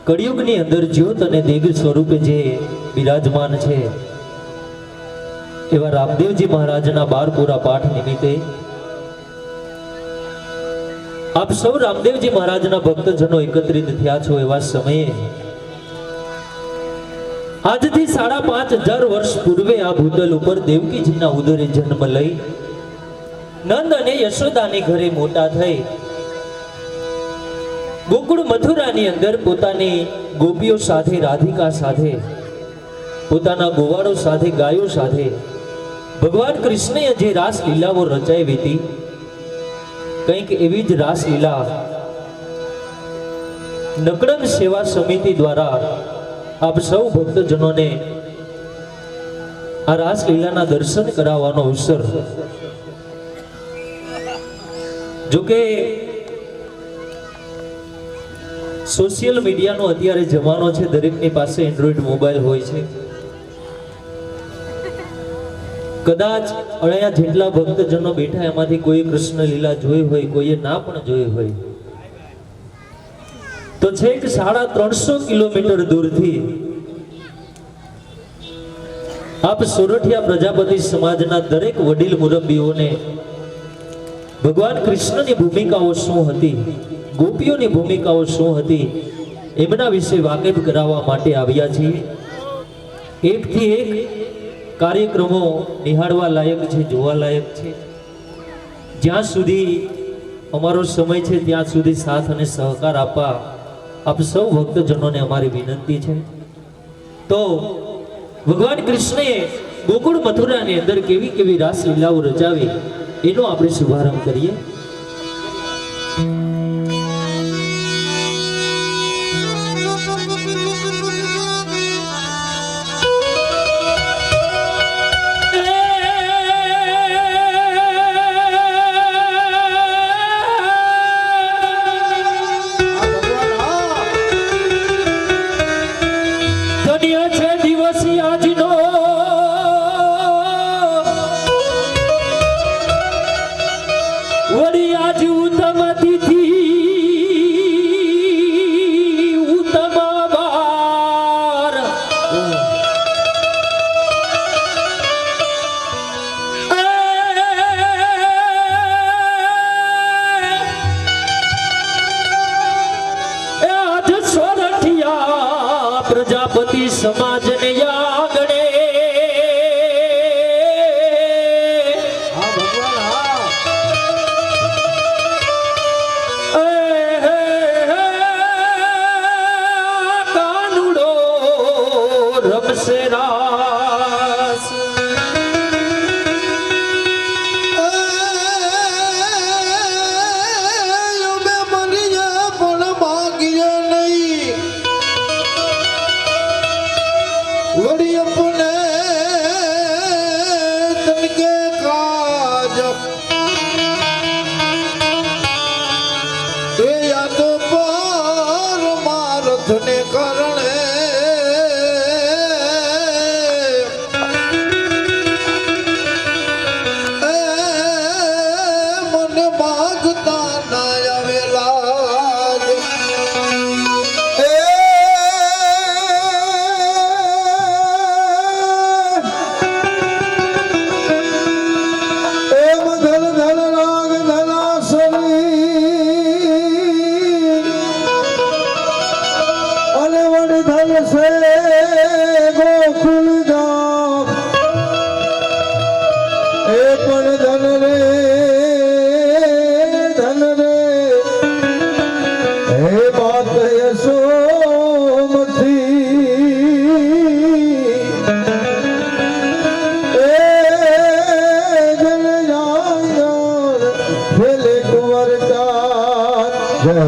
કળિયુગની અંદર જ્યોત અને દેગ સ્વરૂપે જે બિરાજમાન છે એવા રામદેવજી મહારાજના 12 પૂરા પાઠ નિમિત્તે આપ સૌ રામદેવજી મહારાજના ભક્તજનો એકત્રિત થયા છો એવા સમયે આજથી 5,500 વર્ષ પૂર્વે આ ભૂતલ ઉપર દેવકીજીના ઉદરે જન્મ લઈ નંદ અને યશોદાની ઘરે મોટા થઈ ગોકુળ મથુરાની અંદર પોતાની ગોપીઓ સાથે, રાધિકા સાથે, પોતાના ગોવાળો સાથે, ગાયો સાથે ભગવાન કૃષ્ણએ જે રાસ લીલાઓ રચાવી હતી, કંઈક એવી જ રાસ લીલા નકળંગ સેવા સમિતિ દ્વારા આપ સૌ ભક્તજનોને આ રાસ લીલાના દર્શન કરાવવાનો અવસર. જોકે સોશિયલ મીડિયાનો અત્યારે જમાનો છે, દરેકની પાસે એન્ડ્રોઈડ મોબાઈલ હોય છે. કદાચ અહીંયા જેટલા ભક્તજનો બેઠા એમાંથી કોઈ કૃષ્ણ લીલા જોઈ હોય, કોઈએ ના પણ જોઈ હોય, તો છેક 350 કિલોમીટર દૂરથી આપ સોરઠિયા પ્રજાપતિ સમાજના દરેક વડીલ મુરબ્બીઓને ભગવાન કૃષ્ણની ભૂમિકાઓ શું હતી, ગોપીઓની ભૂમિકાઓ શું હતી, એમના વિશે વાકેફ કરાવવા માટે આવ્યા છીએ. એકથી એક કાર્યક્રમો નિહાળવા લાયક છે, જોવા લાયક છે. જ્યાં સુધી અમારો સમય છે ત્યાં સુધી સાથ અને સહકાર આપવા આપ સૌ ભક્તજનોને અમારી વિનંતી છે. તો ભગવાન કૃષ્ણએ ગોકુળ મથુરાની અંદર કેવી કેવી રાસ લીલાઓ રચાવી એનો આપણે શુભારંભ કરીએ. પ્રજાપતિ સમાજને આગળે કાનુડો રમશે રાસ. ને કારણે મને માગતા ના આવેલા એમ ધન ધન રાગ ધનાસરી ધન સે ગોકુલ ગામ એ પણ ધન રે હે માત યશોમતી એ જન જાન ફેલે કુંવર કા જય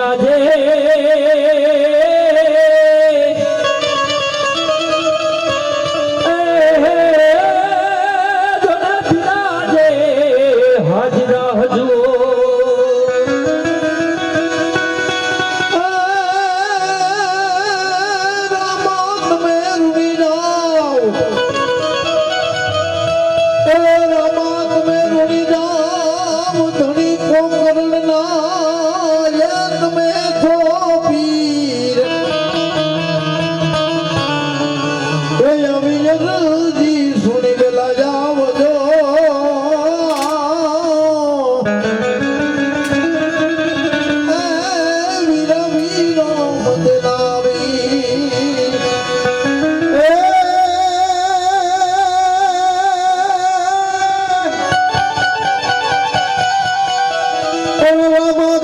બિરાજે હાજરા હજુ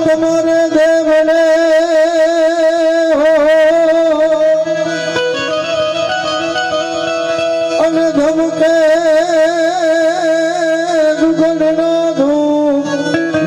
તમારે દેવને અને ધમકે ગુગન ના ધૂપ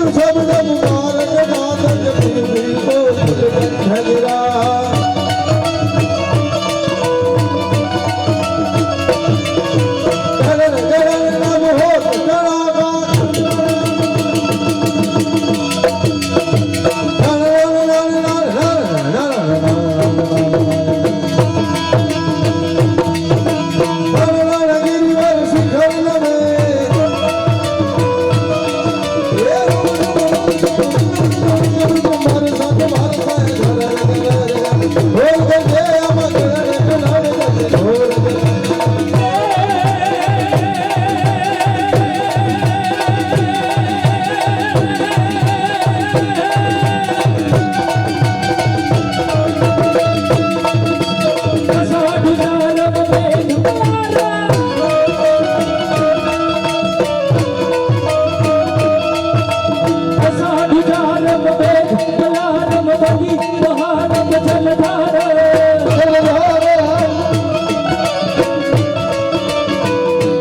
શબ્દ મુબારક નાદ પીર કો ઠગરા ગણ ગણ નામ હોત ગણાવા સાધુ જાનમ બે